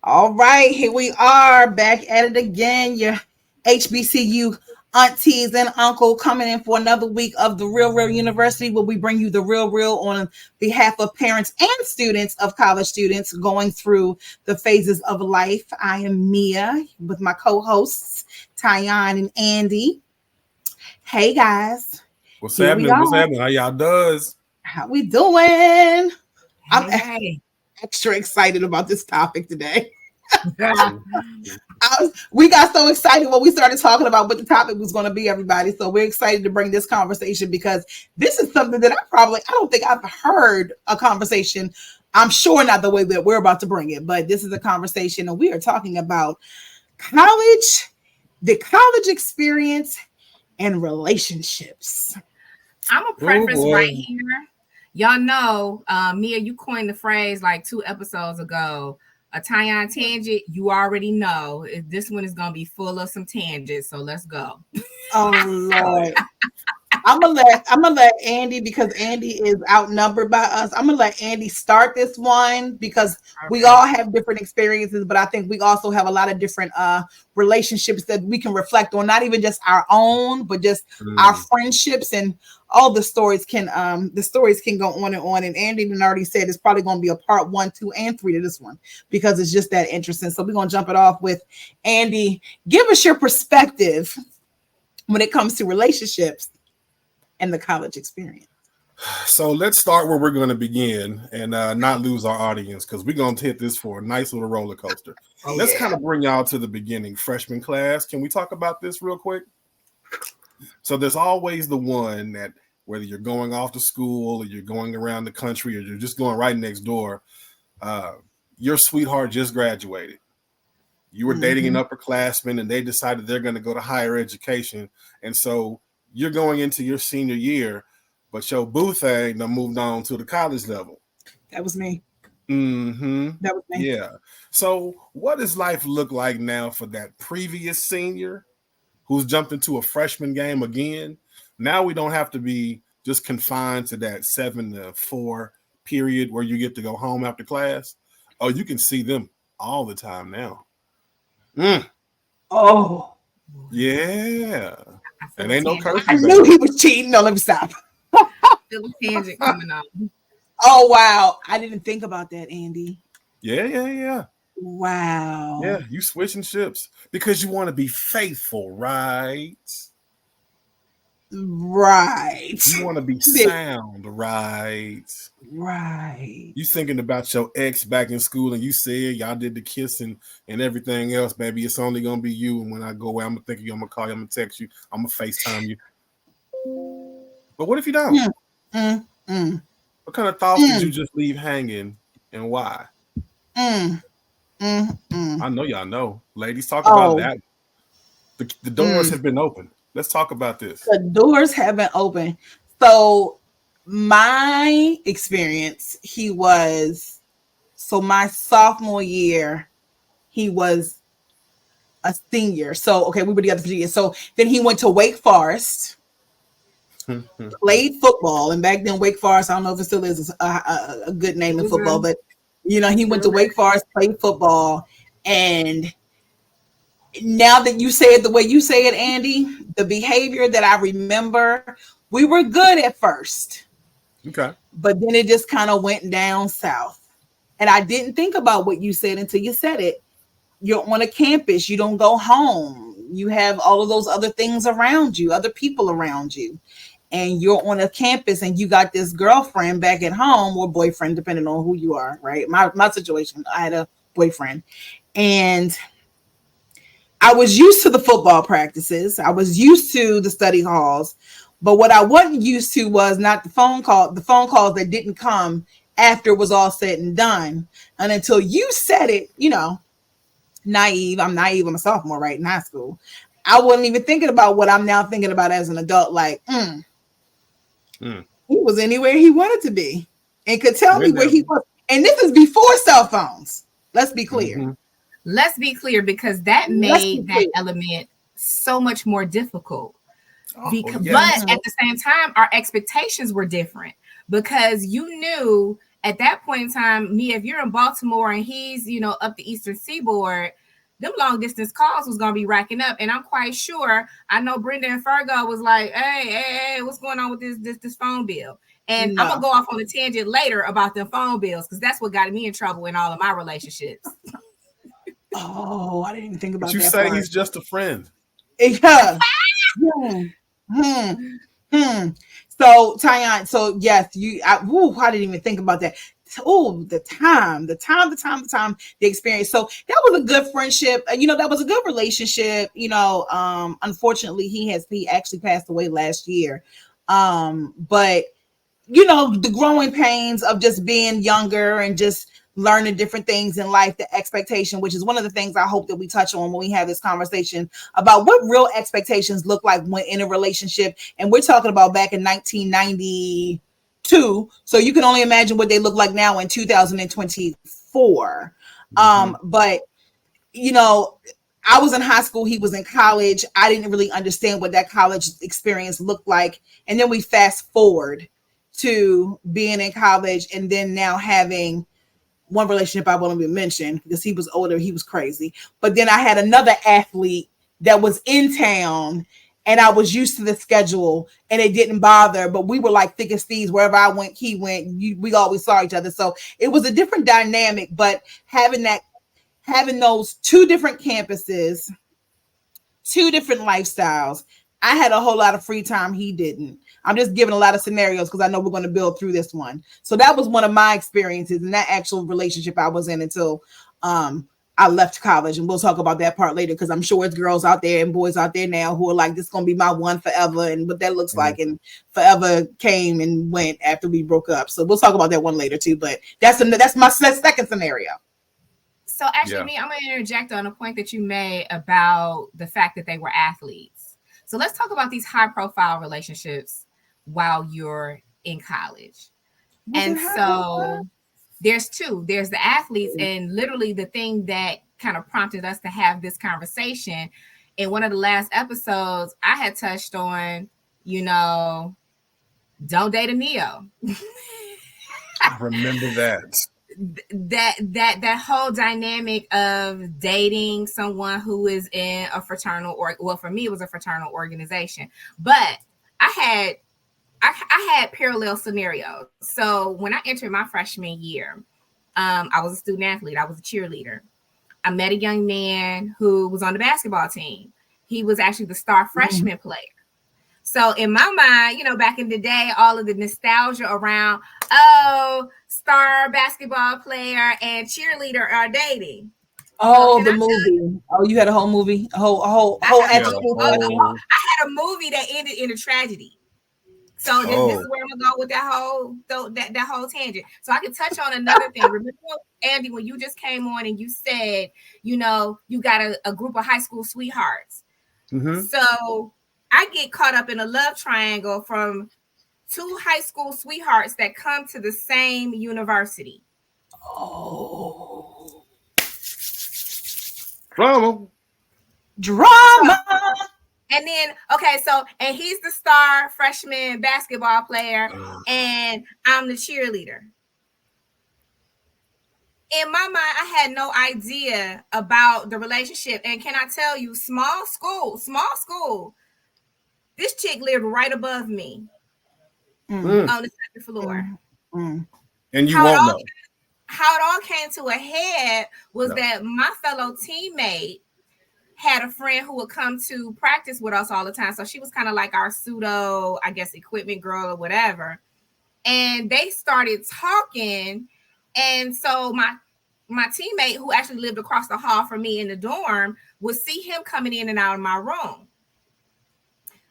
All right, here we are back at it again. Your HBCU aunties and uncle coming in for another week of the Real University, where we bring you the real on behalf of parents and students of college students going through the phases of life. I am Mia with my co-hosts Tyon and Andy. Hey guys, What's here we happening? What's are. happening? How y'all does? How we doing? I'm Hey, extra excited about this topic today. hey. We got so excited when we started talking about what the topic was going to be, everybody. So we're excited to bring this conversation because this is something that I don't think I've heard a conversation. I'm sure not the way that we're about to bring it, but this is a conversation and we are talking about college, the college experience and relationships. I'm a Oh preface boy. right here. Y'all know, Mia, you coined the phrase like 2 episodes ago. A tie-on tangent, you already know this one is gonna be full of some tangents. So let's go. Oh Lord. I'm gonna let Andy, because Andy is outnumbered by us. I'm gonna let Andy start this one because we Okay. all have different experiences, but I think we also have a lot of different relationships that we can reflect on, not even just our own, but just our Mm. friendships, and all the stories can go on and on. And Andy had already said it's probably gonna be a part 1, 2, and 3 to this one because it's just that interesting. So we're gonna jump it off with Andy. Give us your perspective when it comes to relationships and the college experience. So let's start where we're going to begin and not lose our audience because we're going to hit this for a nice little roller coaster. Oh Let's yeah. kind of bring y'all to the beginning. Freshman class, can we talk about this real quick? So there's always the one that whether you're going off to school or you're going around the country or you're just going right next door, uh, your sweetheart just graduated. You were dating an Mhm. upperclassman and they decided they're going to go to higher education. And so you're going into your senior year, but your boo thing done moved on to the college level. That was me. Mm-hmm. That was me. Yeah. So what does life look like now for that previous senior who's jumped into a freshman game again? Now we don't have to be just confined to that 7 to 4 period where you get to go home after class. Oh, you can see them all the time now. Mm. Oh, Yeah. I feel And a ain't no tangent. I curfew, knew baby. he was cheating. No, let me stop. Feel a tangent coming on. Oh, wow. I didn't think about that, Andy. Yeah. Yeah, Wow. you switching ships because you want to be faithful, right? Right. You want to be sound, right? Right. You thinking about your ex back in school and you said y'all did the kissing and everything else, baby. It's only gonna be you. And when I go away, I'm gonna think of you, I'm gonna call you, I'm gonna text you, I'm gonna FaceTime you. But what if you don't? Mm, mm, mm, What kind of thoughts did you mm, just leave hanging and why? mm, mm. I know y'all know. Ladies, talk about Oh, that. The doors mm. have been opened. Let's talk about this. The doors haven't opened. So, my experience, my sophomore year, he was a senior. So, okay, we were together for 2 years. So then he went to Wake Forest, played football, and back then Wake Forest, I don't know if it still is a good name It in was football, a but he went to still Wake Forest, played football, and now that you say it the way you say it, Andy, the behavior that I remember, we were good at first, Okay. but then it just kind of went down south. And I didn't think about what you said until you said it. You're on a campus, you don't go home. You have all of those other things around you, other people around you. And you're on a campus and you got this girlfriend back at home or boyfriend, depending on who you are, right? My situation, I had a boyfriend. And I was used to the football practices. I was used to the study halls. But what I wasn't used to was not the phone calls that didn't come after it was all said and done. And until you said it, naive. I'm naive. I'm a sophomore, right, in high school. I wasn't even thinking about what I'm now thinking about as an adult. Like, Mm. he was anywhere he wanted to be and could tell me Been where there. he was. And this is before cell phones. Let's be clear. Mm-hmm. Let's be clear because that Let's be made that clear. element so much more difficult. Oh But yes. Mhm. at the same time, our expectations were different because you knew at that point in time, me, if you're in Baltimore and he's, up the Eastern Seaboard, them long distance calls was gonna be racking up. And I'm quite sure, I know Brenda and Fergo was like, hey, what's going on with this phone bill? And I'm gonna go off on a tangent later about them phone bills, because that's what got me in trouble in all of my relationships. Oh, I didn't even think about But you that say part. he's just a friend. Yeah. Hmm. Hmm. Hmm. So, Tyan, so yes, I didn't even think about that. Oh, the experience. So that was a good friendship. That was a good relationship. Unfortunately, he actually passed away last year. But the growing pains of just being younger and just learning different things in life, the expectation, which is one of the things I hope that we touch on when we have this conversation about what real expectations look like when in a relationship. And we're talking about back in 1992. So you can only imagine what they look like now in 2024. But I was in high school, he was in college. I didn't really understand what that college experience looked like. And then we fast forward to being in college and then now having one relationship I won't even mention because he was older, he was crazy. But then I had another athlete that was in town and I was used to the schedule and it didn't bother, but we were like thick as thieves. Wherever I went, he went. We always saw each other. So it was a different dynamic, but having those two different campuses, two different lifestyles. I had a whole lot of free time. He didn't. I'm just giving a lot of scenarios because I know we're going to build through this one. So that was one of my experiences in that actual relationship I was in until I left college. And we'll talk about that part later because I'm sure it's girls out there and boys out there now who are like, this is going to be my one forever and what that looks like. And forever came and went after we broke up. So we'll talk about that one later too. But that's my second scenario. So actually, me, I'm going to interject on a point that you made about the fact that they were athletes. So let's talk about these high profile relationships while you're in college. And so there's two. There's the athletes, and literally the thing that kind of prompted us to have this conversation in one of the last episodes, I had touched on, don't date a Neo. I remember that. That whole dynamic of dating someone who is in a fraternal for me it was a fraternal organization, but I had parallel scenarios. So when I entered my freshman year, I was a student athlete. I was a cheerleader. I met a young man who was on the basketball team. He was actually the star freshman player. So in my mind, back in the day, all of the nostalgia around, star basketball player and cheerleader are dating. Oh, the movie. Oh, you had a whole movie, a whole I had a movie that ended in a tragedy. So this is where I'm gonna go with that whole tangent. So I can touch on another thing. Remember, Andy, when you just came on and you said, you got a group of high school sweethearts. So I get caught up in a love triangle from two high school sweethearts that come to the same university. Oh. Drama. And then, and he's the star freshman basketball player, and I'm the cheerleader. In my mind, I had no idea about the relationship. And can I tell you, small school, this chick lived right above me on the second floor. And you won't know. How it all came to a head was that my fellow teammate had a friend who would come to practice with us all the time. So she was kind of like our pseudo, I guess, equipment girl or whatever. And they started talking. And so my teammate, who actually lived across the hall from me in the dorm, would see him coming in and out of my room.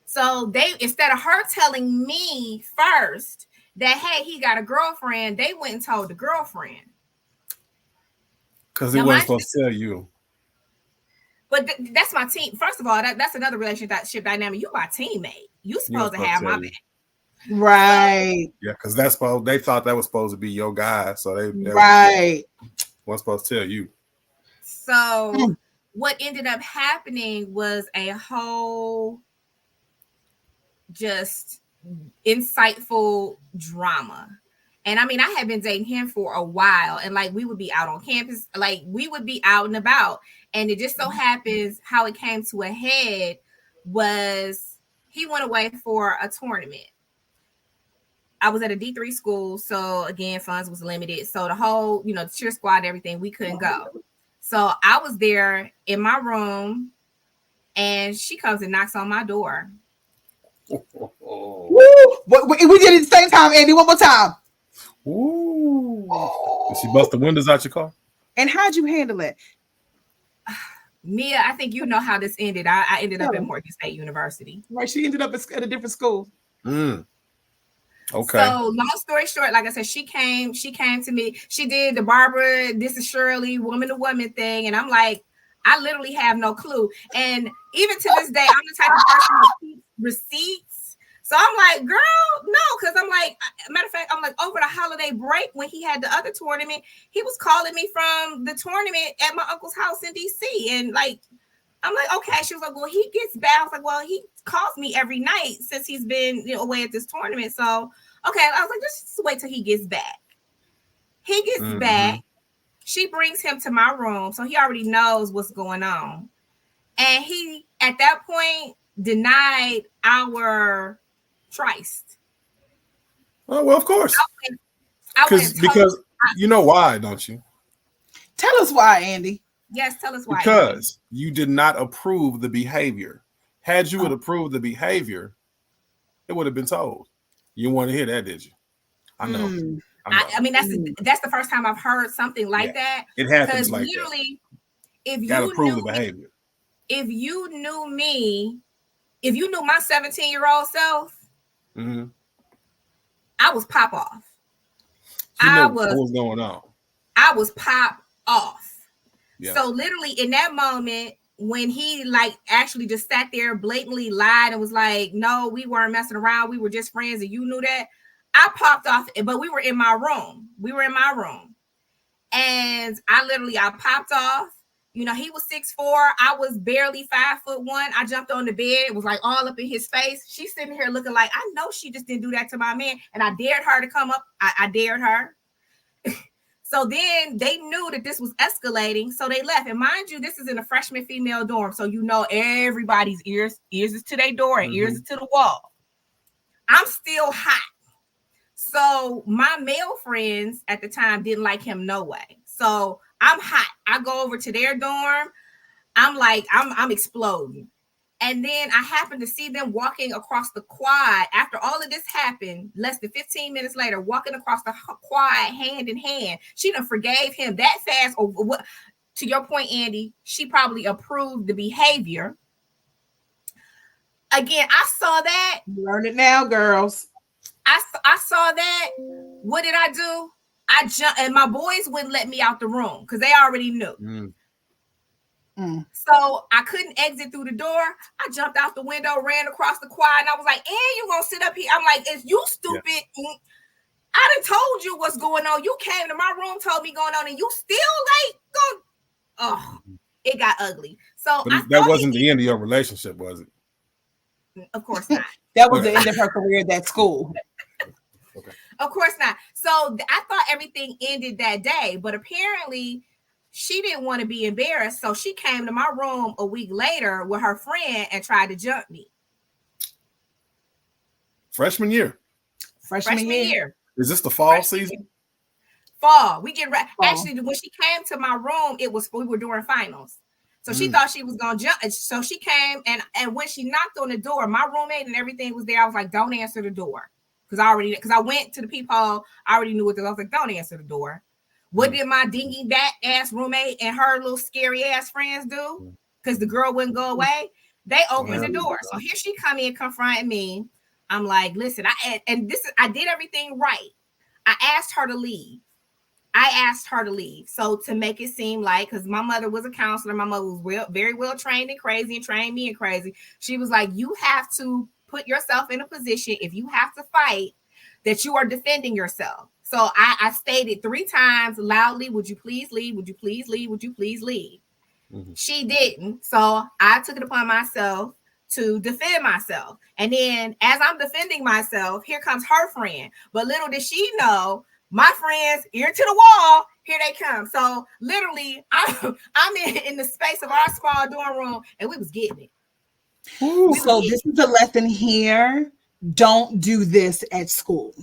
So they, instead of her telling me first that, hey, he got a girlfriend, they went and told the girlfriend. Because he wasn't supposed to tell you. But that's my team. First of all, that's another relationship dynamic. You're my teammate. You're supposed to have my back. Right. Yeah, because they thought that was supposed to be your guy. So they wasn't supposed to tell you. So what ended up happening was a whole just insightful drama. And I mean, I had been dating him for a while, and like we would be out on campus, like we would be out and about. And it just so happens how it came to a head was he went away for a tournament. I was at a D3 school, so again, funds was limited. So the whole, the cheer squad, everything, we couldn't go. So I was there in my room, and she comes and knocks on my door. Woo! We did it at the same time, Andy. One more time. Ooh. Did she bust the windows out your car? And how'd you handle it? Mia, I think you know how this ended. I ended up at Morgan State University. Right, she ended up at a different school. Okay. So long story short, like I said, she came to me. She did the Barbara, this is Shirley, woman to woman thing. And I'm like, I literally have no clue. And even to this day, I'm the type of person who keeps receipts. So I'm like, girl, no, because I'm like, matter of fact, I'm like, over the holiday break when he had the other tournament, he was calling me from the tournament at my uncle's house in DC. And like, I'm like, okay. She was like, well, he gets back. I was like, well, he calls me every night since he's been away at this tournament. So, okay. I was like, just wait till he gets back. He gets back. She brings him to my room. So he already knows what's going on. And he, at that point, denied our tryst. Oh, well, of course. Because you know why, don't you? Tell us why, Andy. Yes, tell us why. Because you did not approve the behavior. Had you would approve the behavior, it would have been told. You didn't want to hear that, did you? I know. I mean, that's the first time I've heard something like that. It happens like literally, that. If you gotta prove the behavior. If you knew me, if you knew my 17-year-old self, I was pop off. What was going on? I was pop off. Yeah. So literally in that moment, when he like actually just sat there, blatantly lied and was like, no, we weren't messing around. We were just friends and you knew that. I popped off, but we were in my room. And I popped off. He was 6'4". I was barely 5'1". I jumped on the bed. It was like all up in his face. She's sitting here looking like, I know she just didn't do that to my man. And I dared her to come up. I dared her. So then they knew that this was escalating. So they left. And mind you, this is in a freshman female dorm. So everybody's ears is to their door and ears is to the wall. I'm still hot. So my male friends at the time didn't like him no way. So I'm hot. I go over to their dorm. I'm like, I'm exploding. And then I happened to see them walking across the quad after all of this happened, less than 15 minutes later, walking across the quad hand in hand. She done forgave him that fast. Or what? To your point, Andy, she probably approved the behavior. Again, I saw that. Learn it now, girls. I saw that. What did I do? I jumped, and my boys wouldn't let me out the room because they already knew. So I couldn't exit through the door. I jumped out the window, ran across the quad, and I was like, "And you gonna sit up here?" I'm like, "Is you stupid? I done told you what's going on. You came to my room, told me going on, and you still like go." Oh, it got ugly. So that wasn't the end of your relationship, was it? Of course not. That was the end of her career at that school. Okay. Of course not. So I thought everything ended that day, but apparently she didn't want to be embarrassed. So she came to my room a week later with her friend and tried to jump me. Freshman year. Freshman year. Is this the fall season? Fall. We get actually when she came to my room, we were doing finals. So she thought she was gonna jump. So she came and when she knocked on the door, my roommate and everything was there. I was like, don't answer the door. Because I went to the peephole, I already knew what I was like, don't answer the door. What did my dingy back ass roommate and her little scary ass friends do? Because the girl wouldn't go away. They opened the door. So here she come in confronting me. I'm like, listen, I did everything right. I asked her to leave. So to make it seem like, because my mother was a counselor, my mother was very well trained and crazy and trained me and crazy. She was like, you have to put yourself in a position, if you have to fight, that you are defending yourself. So I stated 3 times loudly, would you please leave? Would you please leave? Would you please leave? She didn't. So I took it upon myself to defend myself. And then as I'm defending myself, here comes her friend. But little did she know, my friends, ear to the wall, here they come. So literally, I'm in the space of our small dorm room, and we was getting it. Ooh. So this is a lesson here. Don't do this at school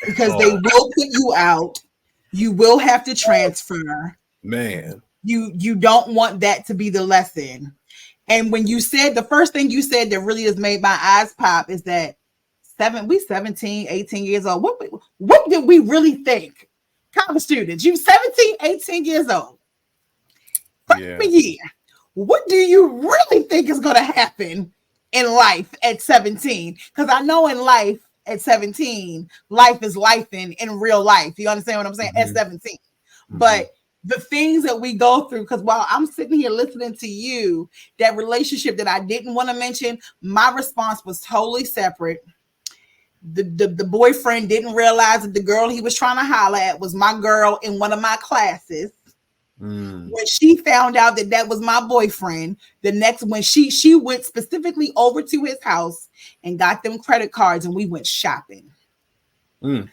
because they Oh will put you out. You will have to transfer. man. You don't want that to be the lesson. And when you said the first thing you said that really has made my eyes pop is that we 17, 18 years old. What did we really think? College students, you 17, 18 years old. Yeah. Freshman year. What do you really think is going to happen in life at 17? Because I know in life at 17, life is life in real life. You understand what I'm saying? At 17. But the things that we go through, because while I'm sitting here listening to you, that relationship that I didn't want to mention, my response was totally separate. The boyfriend didn't realize that the girl he was trying to holler at was my girl in one of my classes. When she found out that that was my boyfriend, the next when she went specifically over to his house and got them credit cards and we went shopping. So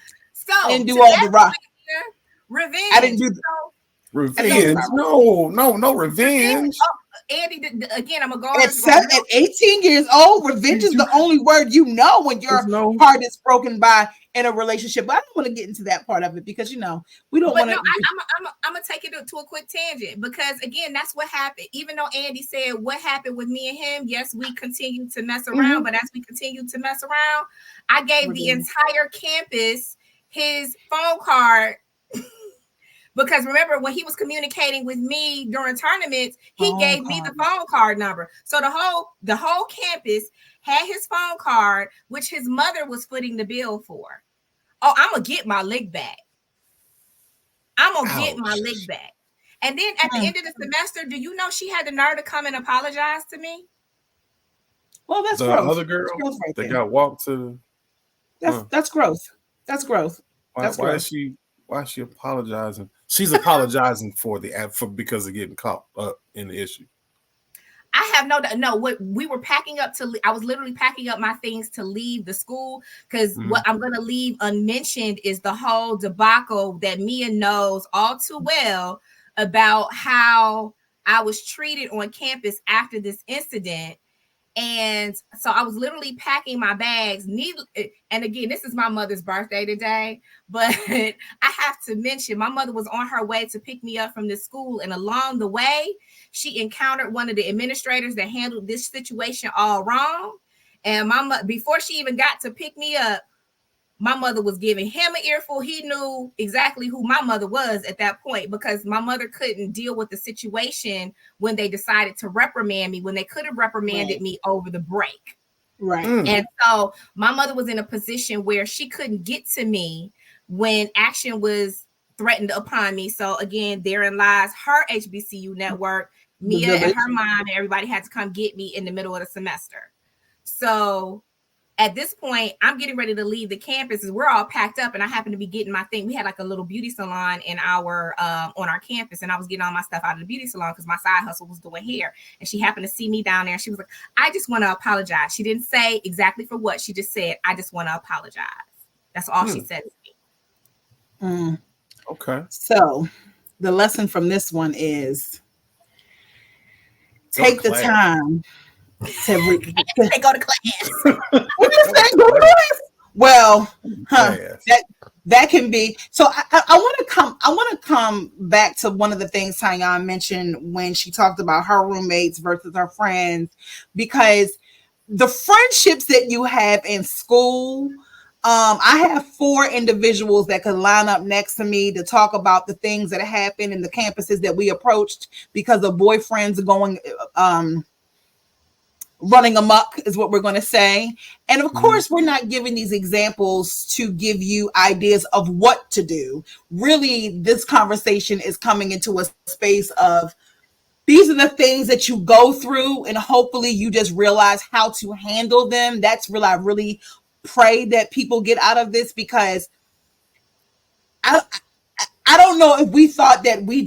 I didn't do to all that the rock. point, revenge. I didn't do So, Revenge? No revenge. Andy, again, I'm gonna go at 18 years old. Revenge is the only word you know when your heart is broken by in a relationship. But I don't want to get into that part of it because we don't want to. No, I'm gonna take it to a quick tangent because again, that's what happened. Even though Andy said what happened with me and him, yes, we continued to mess around. But as we continued to mess around, I gave the entire campus his phone card. Because remember, when he was communicating with me during tournaments, he gave me the phone card number. So the whole campus had his phone card, which his mother was footing the bill for. Oh, I'm gonna get my lick back. I'm gonna get my lick back. And then at the end of the semester, do you know she had the nerve to come and apologize to me? Well, that's the growth. other girl Right that got walked to. That's growth. That's growth. Why is she apologizing? She's apologizing because of getting caught up in the issue. I have no. What we were packing up I was literally packing up my things to leave the school because what I'm going to leave unmentioned is the whole debacle that Mia knows all too well about how I was treated on campus after this incident. And so I was literally packing my bags. And again, this is my mother's birthday today, but I have to mention my mother was on her way to pick me up from the school. And along the way, she encountered one of the administrators that handled this situation all wrong. And before she even got to pick me up, my mother was giving him an earful. He knew exactly who my mother was at that point because my mother couldn't deal with the situation when they decided to reprimand me, when they could have reprimanded me over the break. Right. And so my mother was in a position where she couldn't get to me when action was threatened upon me. So again, therein lies her HBCU network. Mia and her mom and everybody had to come get me in the middle of the semester. So at this point, I'm getting ready to leave the campus. We're all packed up, and I happen to be getting my thing. We had like a little beauty salon in our on our campus, and I was getting all my stuff out of the beauty salon because my side hustle was doing hair. And she happened to see me down there, and she was like, "I just want to apologize." She didn't say exactly for what. She just said, "I just want to apologize." That's all she said to me. Okay. So, the lesson from this one is take the time. They go to class. What you say? Go to class? Well, that can be. So I want to come back to one of the things Tanya mentioned when she talked about her roommates versus her friends, because the friendships that you have in school. I have 4 individuals that could line up next to me to talk about the things that happened in the campuses that we approached because of boyfriends going running amok is what we're going to say. And of course, we're not giving these examples to give you ideas of what to do. Really, this conversation is coming into a space of these are the things that you go through, and hopefully you just realize how to handle them. That's really, I really pray that people get out of this, because I don't know if we thought that we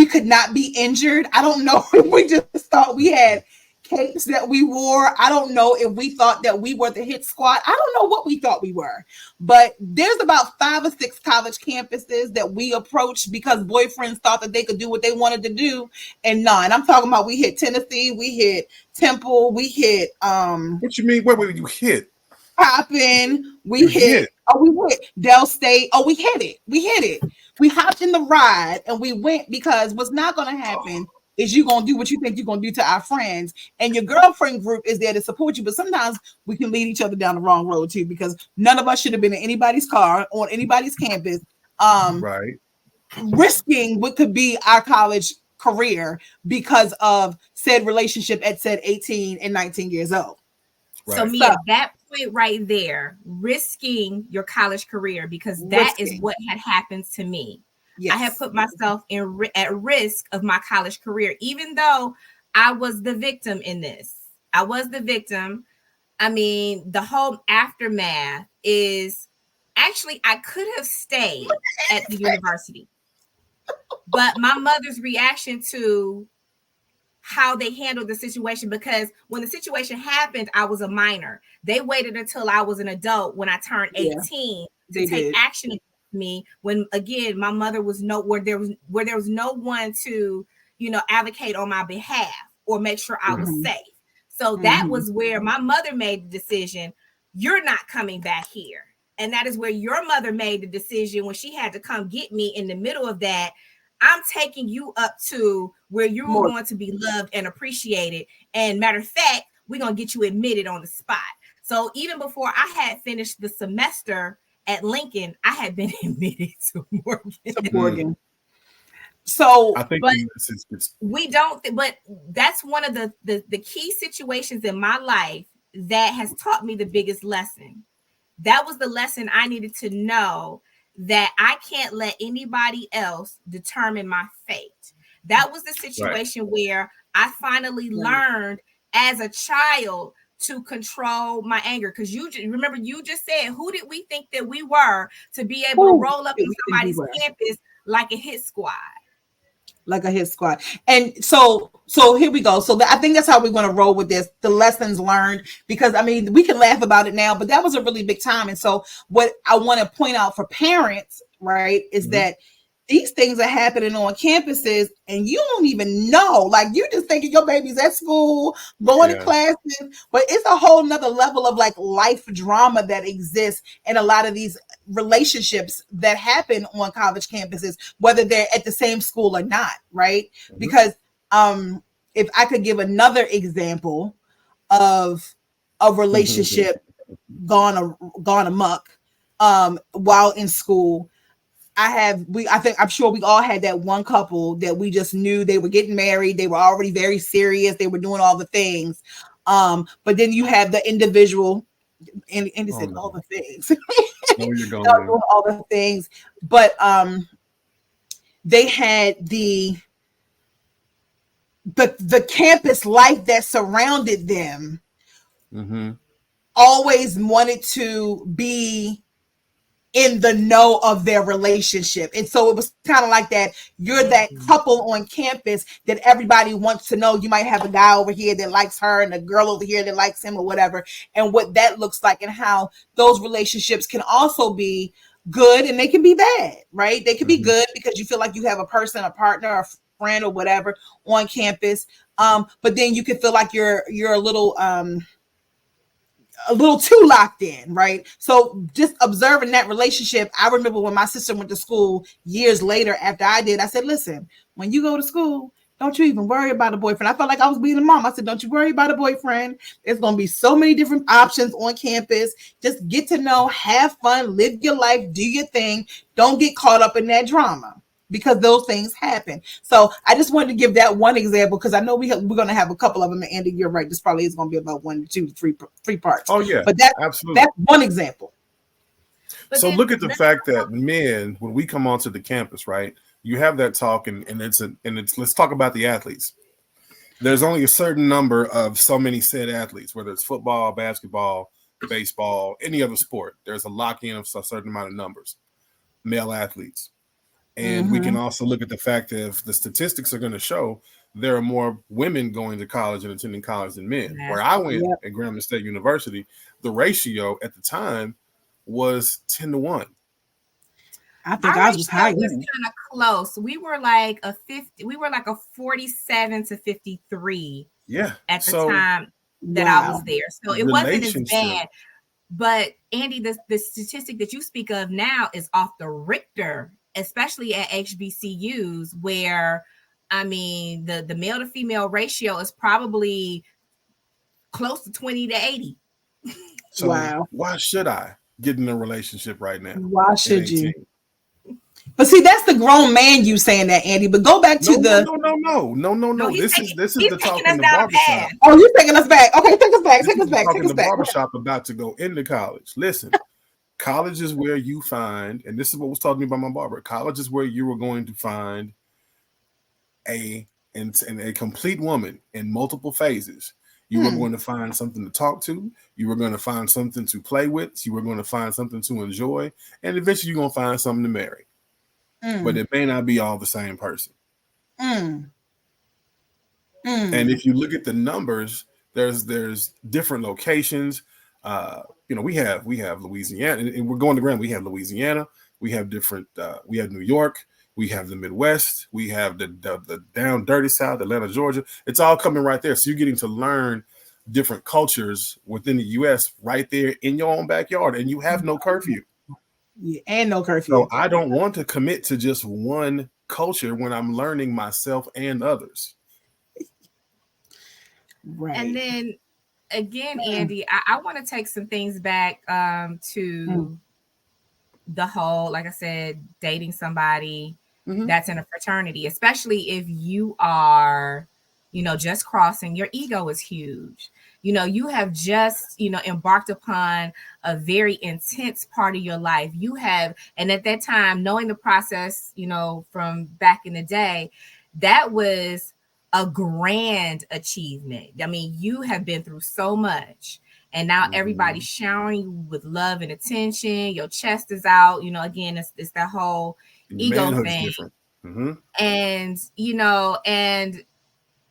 could not be injured. I don't know if we just thought we had capes that we wore. I don't know if we thought that we were the hit squad. I don't know what we thought we were. But there's about 5 or 6 college campuses that we approached because boyfriends thought that they could do what they wanted to do. And none. I'm talking about we hit Tennessee, we hit Temple, we hit What you mean? Wait, you hit? Poppin, You we hit hit? we hit Dell State. Oh, we hit it. We hit it. We hopped in the ride and we went because what's not gonna happen is you gonna do what you think you're gonna do to our friends, and your girlfriend group is there to support you. But sometimes we can lead each other down the wrong road too, because none of us should have been in anybody's car on anybody's campus, um, Right. risking what could be our college career because of said relationship at said 18 and 19 years old. So Right. me So at that point right there, risking your college career, because that is risking, what had happened to me. I had yes, put myself at risk of my college career, even though I was the victim in this. I was the victim. I mean, the whole aftermath is actually I could have stayed at the university, but my mother's reaction to how they handled the situation, because when the situation happened, I was a minor. They waited until I was an adult when I turned yeah, 18 to they take did. action against me, when again my mother was no where there was no one to, advocate on my behalf or make sure I was Hmm. safe. So that Hmm. was where my mother made the decision, you're not coming back here. And that is where your mother made the decision when she had to come get me in the middle of that. I'm taking you up to where you're More. going to be loved and appreciated. And matter of fact, we're going to get you admitted on the spot. So even before I had finished the semester at Lincoln, I had been admitted to Morgan. To Mm. Morgan. So I think But the message is we don't, but that's one of the key situations in my life that has taught me the biggest lesson. That was the lesson I needed to know, that I can't let anybody else determine my fate. That was the right. situation where I finally right. learned as a child to control my anger. Because remember, you just said, who did we think that we were to be able to Who roll up did in we think we somebody's were? campus like a hit squad? Like a hit squad. And so here we go. So I think that's how we're going to roll with this. The lessons learned, because I mean, we can laugh about it now, but that was a really big time. And so what I want to point out for parents, right, is Mhm. that these things are happening on campuses and you don't even know. Like you just thinking your baby's at school, going to Yeah. classes, but it's a whole nother level of like life drama that exists in a lot of these relationships that happen on college campuses, whether they're at the same school or not, right? Mhm. Because if I could give another example of a relationship gone amok while in school, I think I'm sure we all had that one couple that we just knew they were getting married, they were already very serious, they were doing all the things. But then you have the individual, and he Oh said no. all the things. No, you're Doing going. all the things, but they had the campus life that surrounded them Mm-hmm. always wanted to be in the know of their relationship. And so it was kind of like that. You're that couple on campus that everybody wants to know. You might have a guy over here that likes her and a girl over here that likes him or whatever. And what that looks like and how those relationships can also be good and they can be bad, right? They can be Mm-hmm. good because you feel like you have a person, a partner, a friend or whatever on campus. But then you can feel like you're a little too locked in, right? So just observing that relationship, I remember when my sister went to school years later after I did, I said, listen, when you go to school, don't you even worry about a boyfriend. I felt like I was being a mom. I said, don't you worry about a boyfriend. There's going to be so many different options on campus. Just get to know, have fun, live your life, do your thing. Don't get caught up in that drama because those things happen. So I just wanted to give that one example because I know we're going to have a couple of them. And Andy, you're right. This probably is going to be about 1, 2, 3 parts. Oh yeah, But absolutely. that's one example. But So then look at the fact that men, when we come onto the campus, right? You have that talk, and it's let's talk about the athletes. There's only a certain number of so many said athletes, whether it's football, basketball, baseball, any other sport. There's a lock in of a certain amount of numbers, male athletes. And we can also look at the fact that if the statistics are going to show there are more women going to college and attending college than men. Where I went Yep. at Grambling State University, the ratio at the time was 10-1. I think Our ours was ratio higher. was kind of close. We were like a 50, we were like a 47 to 53 Yeah. at the So time that I was Wow. there. So it wasn't as relationship. bad. But Andy, the statistic that you speak of now is off the Richter, especially at HBCUs, where I mean the male to female ratio is probably close to 20 to 80. So Wow. why should I get in a relationship right now Why at should 18? you? But see, that's the grown man you saying that, Andy. But go back to No, no, the. no, no, no, no, no, No, no. This is he's the taking talk us in the down a barbershop. path. Oh, you're taking us back. Okay, take us back. This Take us is the back. talk Take in us the back. barbershop about to go into college. Listen, college is where you find, and this is what was taught to me by my barber. College is where you are going to find a and a complete woman in multiple phases. You are going to find something to talk to. You are going to find something to play with. You are going to find something to enjoy, and eventually you're going to find something to marry. But it may not be all the same person. Mm. And if you look at the numbers, there's different locations. We have Louisiana, and we're going to Grand. We have Louisiana. We have different. We have New York. We have the Midwest. We have the down dirty South, Atlanta, Georgia. It's all coming right there. So you're getting to learn different cultures within the U.S. right there in your own backyard, and you have no curfew. Yeah, and no curfew. So I don't want to commit to just one culture when I'm learning myself and others. Right. And then again, Andy, I want to take some things back to the whole, like I said, dating somebody that's in a fraternity, especially if you are, just crossing, your ego is huge. You have just, embarked upon a very intense part of your life. You have, and at that time, knowing the process, from back in the day, that was a grand achievement. I mean, you have been through so much. And now everybody's showering you with love and attention. Your chest is out. Again, it's that whole ego Manhood is thing. different. Mm-hmm. And, and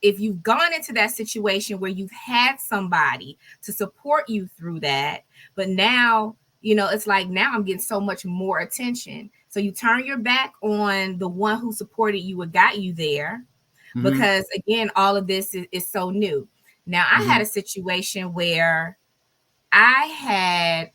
if you've gone into that situation where you've had somebody to support you through that, but now, it's like now I'm getting so much more attention. So you turn your back on the one who supported you or got you there, because again, all of this is so new. Now, I had a situation where I had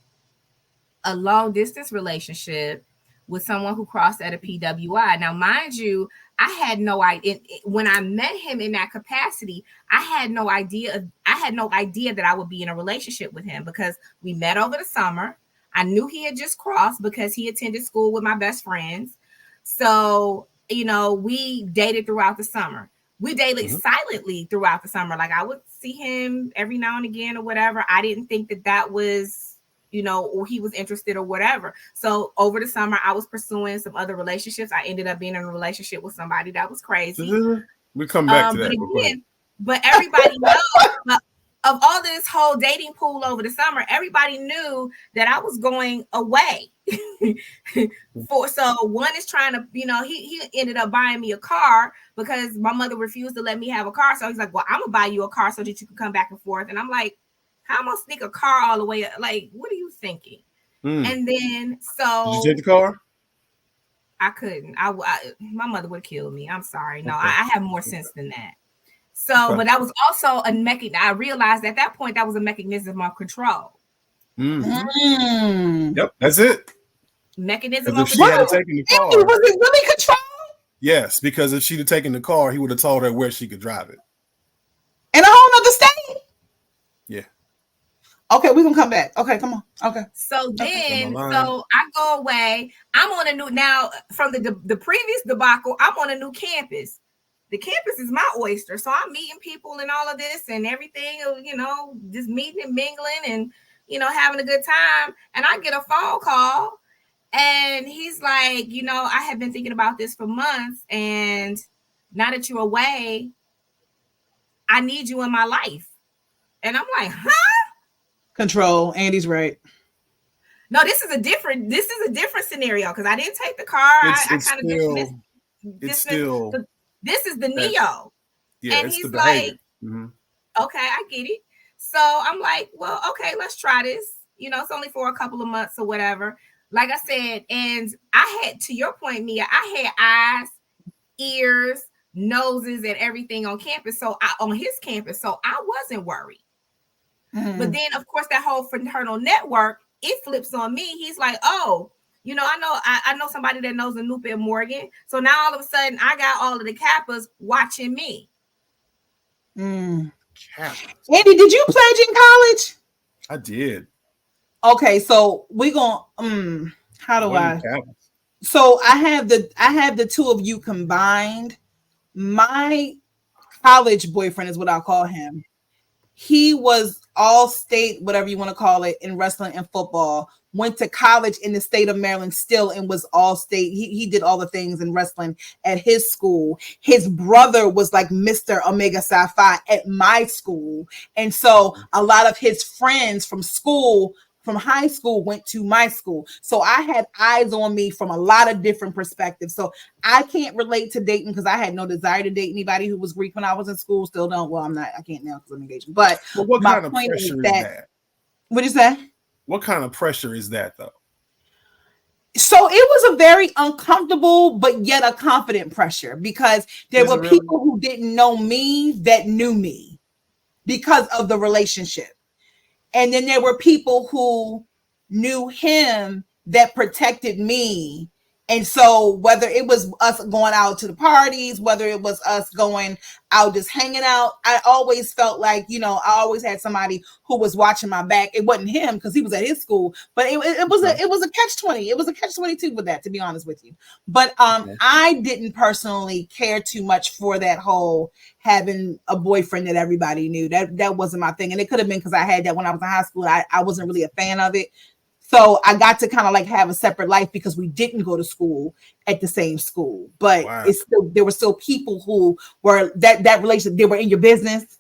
a long distance relationship with someone who crossed at a PWI. Now, mind you, I had no idea when I met him in that capacity. I had no idea that I would be in a relationship with him, because we met over the summer. I knew he had just crossed because he attended school with my best friends. So, we dated throughout the summer. We dated silently throughout the summer. Like, I would see him every now and again or whatever. I didn't think that was, or he was interested or whatever. So over the summer, I was pursuing some other relationships. I ended up being in a relationship with somebody that was crazy. We come back to But that. again, but everybody knows of all of this whole dating pool over the summer, everybody knew that I was going away. So one is trying to, he ended up buying me a car because my mother refused to let me have a car. So he's like, well, I'm gonna buy you a car so that you can come back and forth. And I'm like, how am I gonna sneak a car all the way? Like, what are you thinking? And then Did you take the car? I couldn't. My mother would kill me. I'm sorry. No, I have more sense than that. So, but that was also a mechanism. I realized at that point that was a mechanism of control. Yep, that's it. Mechanism If of she control. had taken the car, Was it really control? yes, because if she'd have taken the car, he would have told her where she could drive it. In a whole other state? Yeah. Okay, we're gonna come back. Okay, come on. Okay. So then, so I go away. I'm on a new, now from the previous debacle, I'm on a new campus. The campus is my oyster. So I'm meeting people and all of this and everything, just meeting and mingling and, having a good time. And I get a phone call and he's like, I have been thinking about this for months. And now that you're away, I need you in my life. And I'm like, huh? Control. Andy's right. No, this is a different scenario because I didn't take the car. It's I it's kind of still it's dismissed still the, this is the that Neo. yeah, And it's the he's behavior. like, Hmm. okay, I get it. So I'm like, well, okay, let's try this. It's only for a couple of months or whatever. Like I said, and I had, to your point, Mia, I had eyes, ears, noses, and everything on campus. On his campus, so I wasn't worried. But Mm. then, of course, that whole fraternal network, it flips on me. He's like, oh, I know somebody that knows Anupa and Morgan. So now all of a sudden, I got all of the Kappas watching me. Mm. Kappas. Andy, did you pledge in college? I did. Okay, so we going how do What in I Kappas? so I have the two of you combined. My college boyfriend is what I'll call him. He was all state, whatever you want to call it, in wrestling and football. Went to college in the state of Maryland still and was all state. He did all the things in wrestling at his school. His brother was like Mr. Omega Psi Phi at my school. And so a lot of his friends from school, from high school, went to my school. So I had eyes on me from a lot of different perspectives. So I can't relate to dating because I had no desire to date anybody who was Greek when I was in school. Still don't. Well, I'm not. I can't now because I'm engaged. But But what my kind of point is pressure is that. that? What you say? What kind of pressure is that though? So it was a very uncomfortable but yet a confident pressure because there Is it were really? people who didn't know me that knew me because of the relationship. And then there were people who knew him that protected me. And so whether it was us going out to the parties, whether it was us going out just hanging out, I always felt like, I always had somebody who was watching my back. It wasn't him because he was at his school, but Okay. it was a catch 20. It was a catch 22 with that, to be honest with you. But Okay. I didn't personally care too much for that whole having a boyfriend that everybody knew. That wasn't my thing. And it could have been because I had that when I was in high school. I wasn't really a fan of it. So I got to kind of like have a separate life because we didn't go to school at the same school. But Wow. it's still there were still people who were that relationship, they were in your business.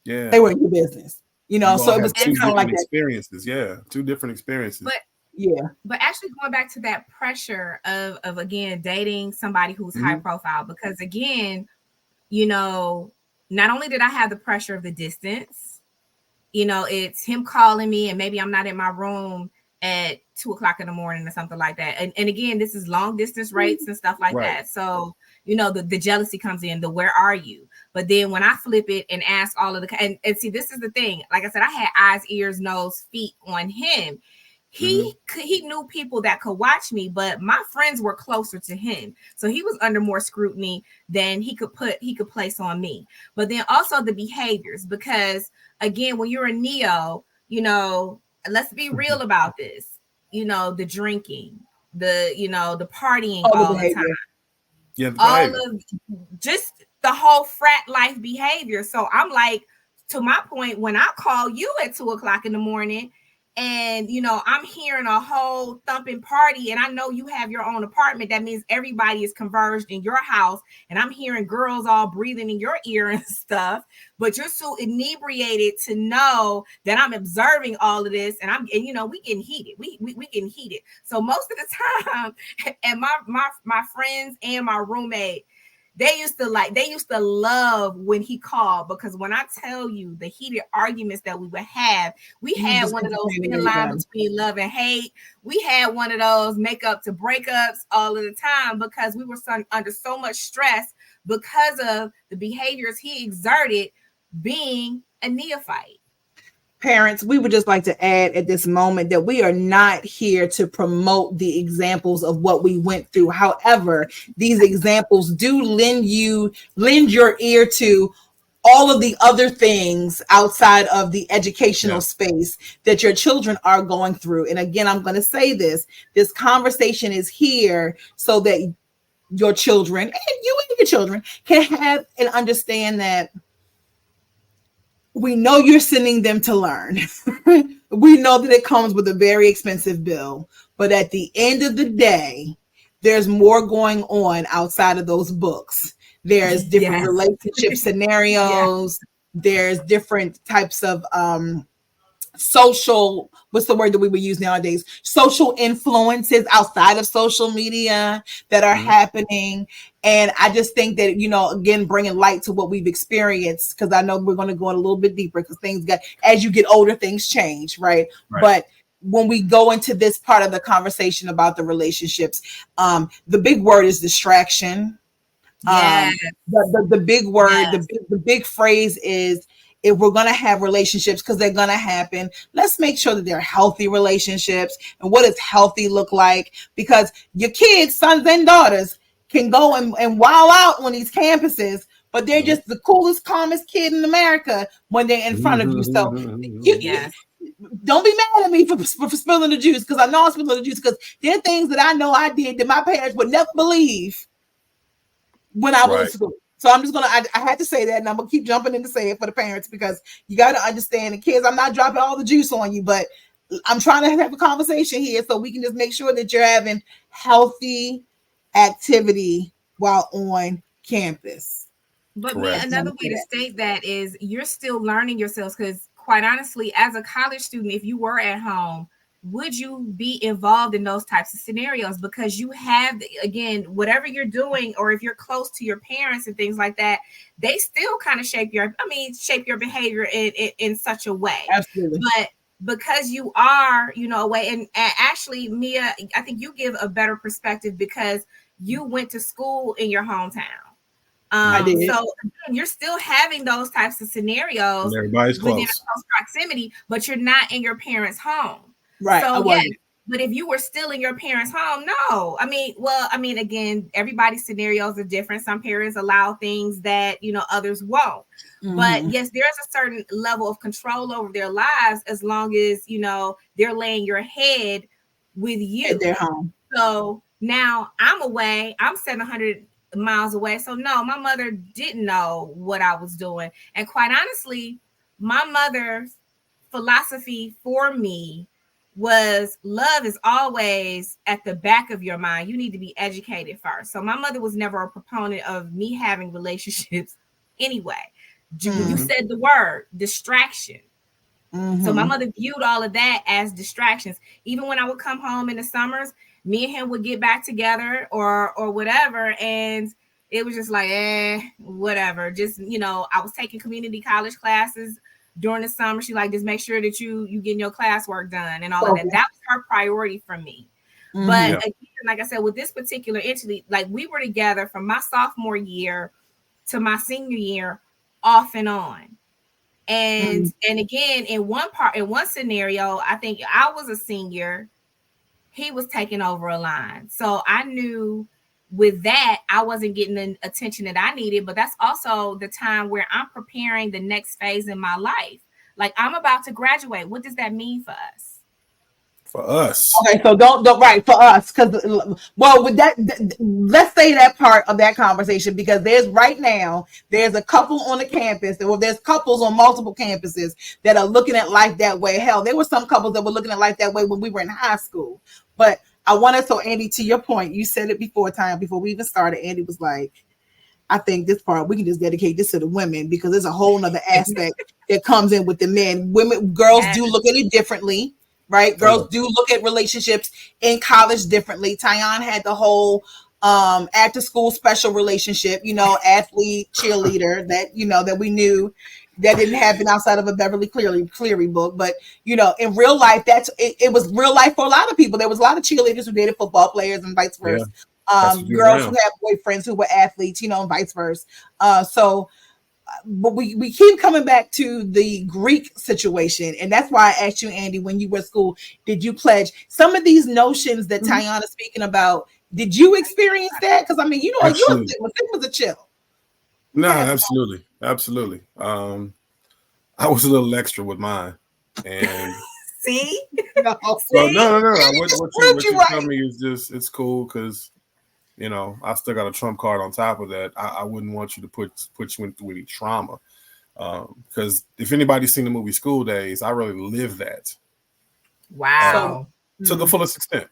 They Yeah. were in your business. You So all it was have still two kind of like different that. experiences. Yeah. Two different But experiences. Yeah. but actually going back to that pressure of again dating somebody who's high Hmm. profile, because again, you know, not only did I have the pressure of the distance, it's him calling me and maybe I'm not in my room at 2 o'clock in the morning or something like that. And again, this is long distance rates and stuff like Right. that. So, the jealousy comes in, the where are you? But then when I flip it and ask all of and see, this is the thing. Like I said, I had eyes, ears, nose, feet on him. Hmm. He knew people that could watch me, but my friends were closer to him, so he was under more scrutiny than he could place on me. But then also the behaviors, because again, when you're a Neo, let's be real about this. The drinking, the partying All the all the time, behavior. Yeah. The all behavior. of just the whole frat life behavior. So I'm like, to my point, when I call you at 2 o'clock in the morning and I'm hearing a whole thumping party, and I know you have your own apartment, that means everybody is converged in your house, and I'm hearing girls all breathing in your ear and stuff, but you're so inebriated to know that I'm observing all of this, and we getting heated. We getting heated. So most of the time, and my friends and my roommate, they used to love when he called, because when I tell you the heated arguments that we would have, we You had just one of those entertaining thin line everybody. between love and hate. We had one of those make up to breakups all of the time because we were under so much stress because of the behaviors he exerted being a neophyte. Parents, we would just like to add at this moment that we are not here to promote the examples of what we went through. However, these examples do lend your ear to all of the other things outside of the educational Yeah. space that your children are going through. And again, I'm going to say this conversation is here so that your children and you and your children can have and understand that we know you're sending them to learn. We know that it comes with a very expensive bill, but at the end of the day, there's more going on outside of those books. There's different Yes. relationship Yeah. scenarios. There's different types of social, what's the word that we would use nowadays, social influences outside of social media that are Mhm. happening. And I just think that, again, bringing light to what we've experienced, because I know we're going to go in a little bit deeper, because things got, as you get older, things change, right? Right. But when we go into this part of the conversation about the relationships, the big word is distraction. Yes. The big word, Yes. the big phrase is, if we're going to have relationships, because they're going to happen, let's make sure that they're healthy relationships. And what does healthy look like? Because your kids, sons and daughters, can go and wow out on these campuses, but they're Mhm. just the coolest, calmest kid in America when they're in front of you. So you Yes. don't be mad at me for spilling the juice, because I know I'm spilling the juice, because there are things that I know I did that my parents would never believe when I was in Right. school. So I'm just I had to say that, and I'm gonna keep jumping in to say it for the parents, because you got to understand the kids. I'm not dropping all the juice on you, but I'm trying to have a conversation here so we can just make sure that you're having healthy activity while on campus. But Mia, Correct. another way to state that is you're still learning yourselves, because quite honestly, as a college student, if you were at home, would you be involved in those types of scenarios? Because you have, again, whatever you're doing, or if you're close to your parents and things like that, they still kind of shape your behavior in such a way. Absolutely, But because you are, away, and actually, Mia, I think you give a better perspective because you went to school in your hometown. I Mhm. did. So again, you're still having those types of And scenarios everybody's within a close. close proximity, but you're not in your parents' home. Right, I So yeah, wasn't. but if you were still in your parents' home, no. Again, everybody's scenarios are different. Some parents allow things that others won't. But Mm-hmm. yes, there's a certain level of control over their lives as long as they're laying your head with At you. their home. So now I'm away. I'm 700 miles away. So no, my mother didn't know what I was doing. And quite honestly, my mother's philosophy for me was love is always at the back of your mind. You need to be educated first. So my mother was never a proponent of me having relationships anyway. When you Mm-hmm. Mhm. said the word distraction, so my Mm-hmm. mother viewed all of that as distractions. Even when I would come home in the summers, me and him would get back together or whatever, and it was just like, whatever. Just I was taking community college classes during the summer. She like, just make sure that you getting your classwork done and all of that. Focus. That was her priority for me. But Mm-hmm. Yeah. again, like I said, with this particular entity, like we were together from my sophomore year to my senior year, off and on. and Mm-hmm. and again, in one scenario, I think I was a senior, he was taking over a line, so I knew with that I wasn't getting the attention that I needed. But that's also the time where I'm preparing the next phase in my life. Like, I'm about to graduate. What does that mean for us? For us. Okay, so don't right for us, because well, with that, let's say that part of that conversation, because there's a couple on the campus, well, there's couples on multiple campuses that are looking at life that way. Hell, there were some couples that were looking at life that way when we were in high school. But I wanted, so Andy, to your point, you said it before we even started. Andy was like, I think this part we can just dedicate this to the women, because there's a whole nother aspect that comes in with the men. Girls Yes, do look at it differently, right? Oh yeah. Girls do look at relationships in college differently. Tyon had the whole after school special relationship, athlete, cheerleader, that that we knew that didn't happen outside of a Cleary book. But in real life, it was real life for a lot of people. There was a lot of cheerleaders who dated football players and vice Yeah. versa. That's what you Girls who around. had boyfriends who were athletes, and vice versa. So but we keep coming back to the Greek situation. And that's why I asked you, Andy, when you were at school, did you pledge some of these notions that mhm. Tiana's speaking about? Did you experience that? Because I mean, you were Absolutely. Sigma a chill. We No, passed absolutely. Absolutely. I was a little extra with mine. And See, no. well, see, no. Andy just What proved what you you tell right. me is just it's cool because I still got a trump card on top of that. I wouldn't want you to put you into any trauma. Because if anybody's seen the movie School Days, I really live that uh, So wow. to the mm. fullest extent.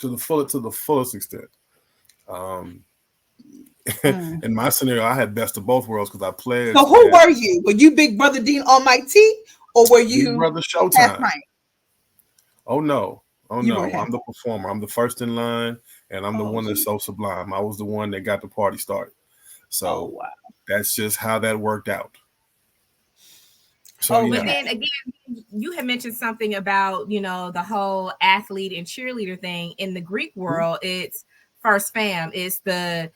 To the fullest extent. Um, Mm. in my scenario, I had best of both worlds because I So pledged who that. were you? Were you Big Brother Dean Almighty, or were Big you Brother half Showtime. pint? Oh no. Oh You were no. half. I'm the performer. I'm the first in line, and I'm the Oh, one that's so sublime. I was the one that got the party started. oh So wow. that's just how that worked out. So But yeah. Okay. then again, you had mentioned something about, the whole athlete and cheerleader thing. In the Greek world, it's first fam. It's the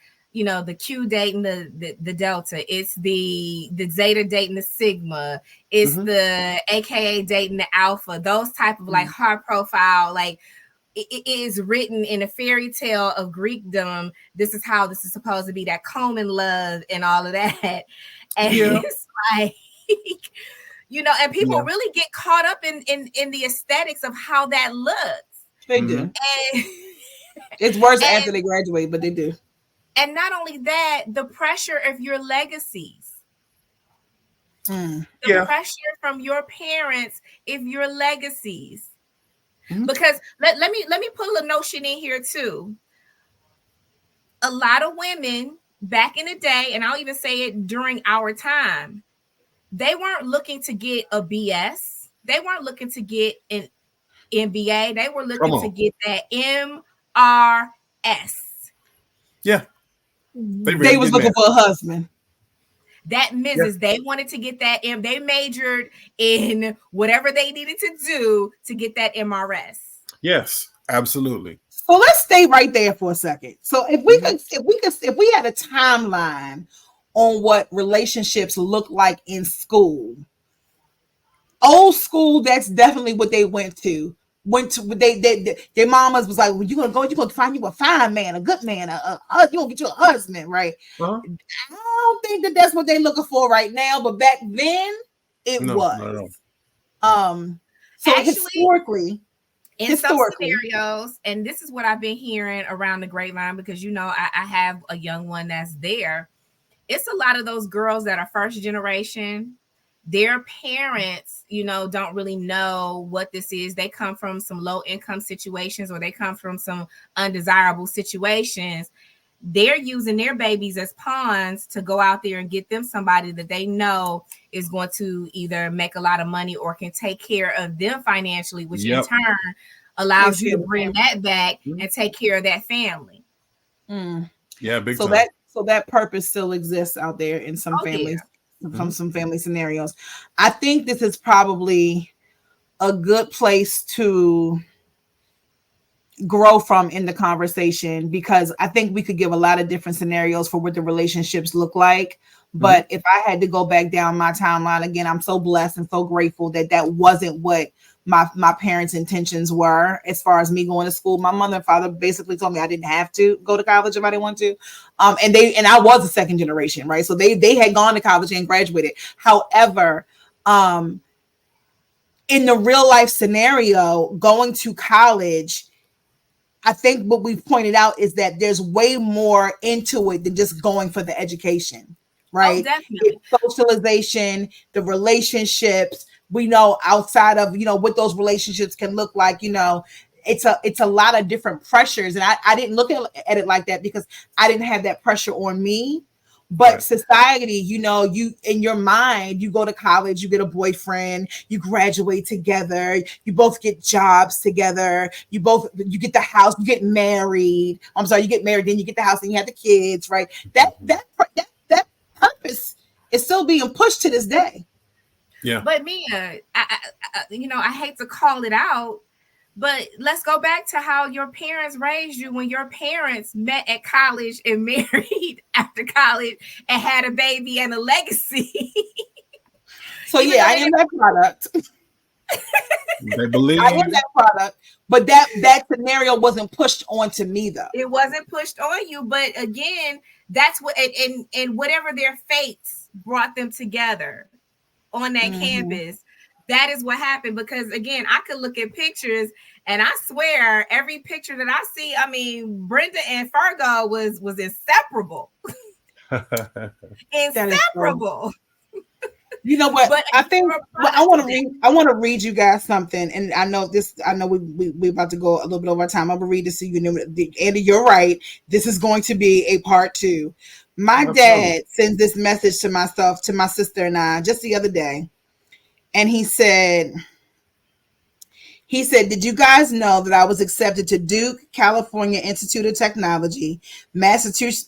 Q dating the delta. It's the zeta dating the sigma. It's Mhm. the AKA dating the alpha. Those type of like Mm. high profile, like it is written in a fairy tale of Greekdom. This is how this is supposed to be, that common love and all of that. And Yeah. it's like, and people Yeah. really get caught up in the aesthetics of how that looks. They Mhm. do. And It's worse after and they graduate, but they do. and not only that, the pressure of your legacies, Mm. the Yeah. pressure from your parents if your legacies. Mhm. Because let me put a notion in here too. A lot of women back in the day, and I'll even say it during our time, they weren't looking to get a BS. They weren't looking to get an MBA. They were Come looking to on. get that MRS. Yeah. They They ready to was get looking married. for a husband. That Yeah. Mrs. They wanted to get that M. They majored in whatever they needed to do to get that MRS. Yes. Absolutely. So let's stay right there for a second. So Mhm. if we had a timeline on what relationships look like in school, old school, that's definitely what they went to. Went to their mamas was like, well, you're gonna find you a fine man, a good man, you gonna get you a husband, right? Uh-huh. I don't think that that's what they're looking for right now, but back then it No, was. not at all. Um, so Actually, in some historically, scenarios, and this is what I've been hearing around the grapevine, because I have a young one that's there. It's a lot of those girls that are first generation. Their parents, don't really know what this is. They come from some low income situations, or they come from some undesirable situations. They're using their babies as pawns to go out there and get them somebody that they know is going to either make a lot of money or can take care of them financially, which in Yep. turn takes allows you care to of the bring family. that back Mhm. and take care of that family. Mm. Yeah, big So time. that purpose still exists out there in some Oh yeah. families, Mhm. some family scenarios. I think this is probably a good place to grow from in the conversation, because I think we could give a lot of different scenarios for what the relationships look like. Mhm. But if I had to go back down my timeline again, I'm so blessed and so grateful that that wasn't what my parents' intentions were as far as me going to school. My mother and father basically told me I didn't have to go to college if I didn't want to. And I was a second generation, right? So they had gone to college and graduated. However, in the real life scenario, going to college, I think what we've pointed out is that there's way more into it than just going for the education, Oh, right? It's definitely. socialization, the relationships. We know outside of, what those relationships can look like, it's a lot of different pressures. And I didn't look at it like that because I didn't have that pressure on me. But Right. society, you in your mind, you go to college, you get a boyfriend, you graduate together, you both get jobs together, you get the house, you get married. I'm sorry, you get married, then you get the house, and you have the kids, right? Mhm. That purpose is still being pushed to this day. Yeah. But Mia, I hate to call it out, but let's go back to how your parents raised you when your parents met at college and married after college and had a baby and a legacy. So Even yeah, though I they am didn't, that product. They I am believe. that product, but that scenario wasn't pushed onto me though. it wasn't pushed on you. But again, that's what, and whatever their fates brought them together on that Mm-hmm. campus. That is what happened, because again, I could look at pictures and I swear every picture that I see, I mean, Brenda and Fargo was inseparable. That is so. Inseparable. You know what? But I again, think we're a well, I product want of to that. read. I want to read you guys something, and I know this. I know we about to go a little bit over time. I'm gonna read this to you. Andy, you're right. This is going to be a part two. My Absolutely. dad sends this message to myself, to my sister, and I just the other day. and he said, did you guys know that I was accepted to Duke, California Institute of Technology, Massachusetts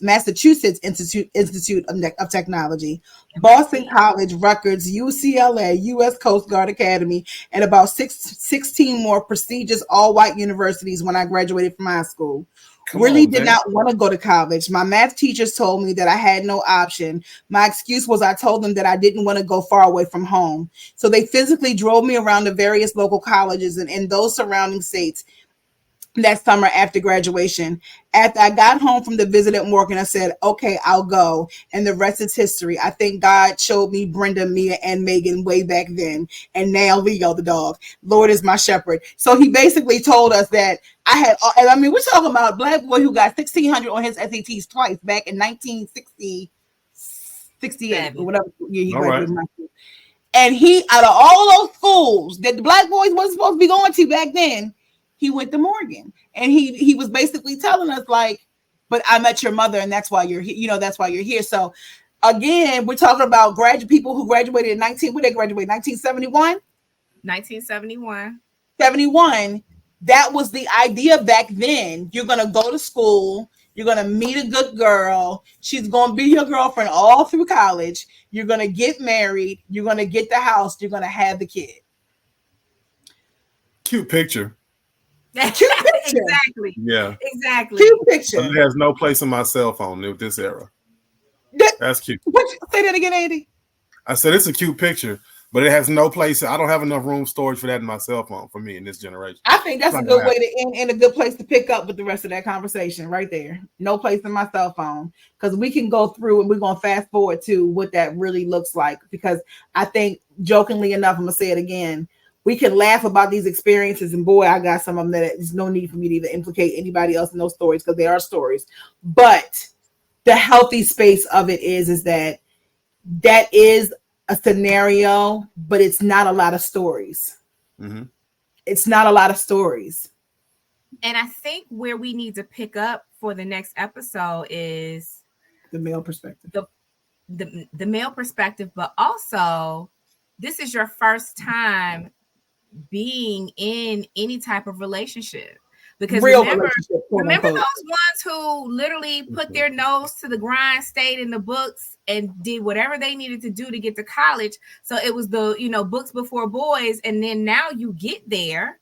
Institute of Technology, Boston MIT. College, Rutgers, UCLA, U.S. Coast Guard Academy, and about 16 more prestigious all-white universities when I graduated from high school. Come Really on, did man. not want to go to college. My math teachers told me that I had no option. My excuse was I told them that I didn't want to go far away from home. So they physically drove me around the various local colleges and in those surrounding states that summer after graduation. After I got home from the visit at Morgan, I said, okay, I'll go. And the rest is history. I think God showed me Brenda, Mia, and Megan way back then. And now Leo, the dog. Lord is my shepherd. So he basically told us that I had, and I mean, we're talking about a black boy who got 1,600 on his SATs twice back in 1960, 68 or 7. whatever year he All right. graduated from high school. And he, out of all those schools that the black boys wasn't supposed to be going to back then, he went to Morgan. And he was basically telling us like, but I met your mother, and that's why you're here. You know, that's why you're here. So again, we're talking about graduate people who graduated in 19. When they graduated, 1971, 1971. 71. That was the idea back then. You're gonna go to school. You're going to meet a good girl. She's going to be your girlfriend all through college. You're going to get married. You're going to get the house. You're going to have the kid. Cute picture. Cute picture. Exactly. Yeah. Exactly. Cute But picture. it has no place in my cell phone with this era. That's cute. Say that again, Andy. I said it's a cute picture, but it has no place. I don't have enough room storage for that in my cell phone for me in this generation. I think that's a good way to end and a good place to pick up with the rest of that conversation right there. No place in my cell phone, because we can go through and we're going to fast forward to what that really looks like, because I think, jokingly enough, I'm going to say it again, we can laugh about these experiences, and boy, I got some of them that there's no need for me to even implicate anybody else in those stories, because they are stories. But the healthy space of it is that is a scenario, but it's not a lot of stories. Mm-hmm. It's not a lot of stories. And I think where we need to pick up for the next episode is the male perspective. The male perspective, but also this is your first time being in any type of relationship. Because remember those ones who literally put their nose to the grind, stayed in the books, and did whatever they needed to do to get to college. So it was the, books before boys. And then now you get there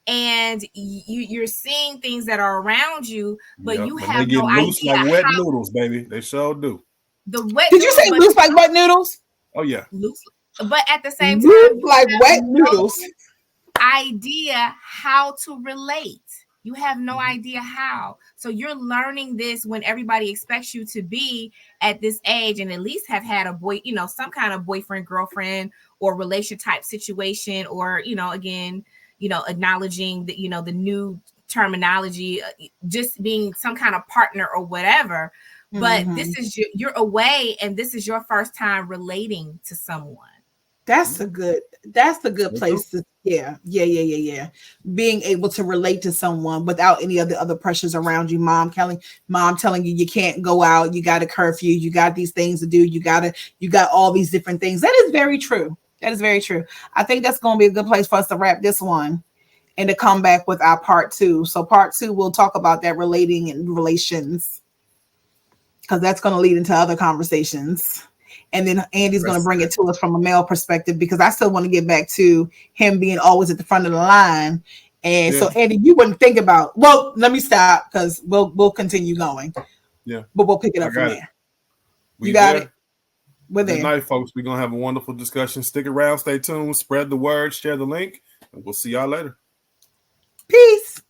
and you're seeing things that are around you, but you have no loose idea like wet noodles, baby. They sure do. The wet. Did you say loose like wet noodles? Oh yeah. Loose, but at the same loose time, like wet noodles. Idea how to relate. You have no idea how. So you're learning this when everybody expects you to be at this age and at least have had a boy, some kind of boyfriend, girlfriend, or relation type situation, or, again, acknowledging that, the new terminology, just being some kind of partner or whatever. But this is you're away, and this is your first time relating to someone. That's a good place to yeah. Being able to relate to someone without any of the other pressures around you. Mom telling you can't go out, you got a curfew, you got these things to do, you got all these different things. That is very true. I think that's going to be a good place for us to wrap this one and to come back with our part 2. So part 2, we'll talk about that relating and relations, because that's going to lead into other conversations. And then Andy's going to bring it to us from a male perspective, because I still want to get back to him being always at the front of the line. And so, Andy, you wouldn't think about, well, let me stop, because we'll continue going. Yeah. But we'll pick it up from there. You got it? We're there. Good night, folks. We're going to have a wonderful discussion. Stick around, stay tuned, spread the word, share the link, and we'll see y'all later. Peace.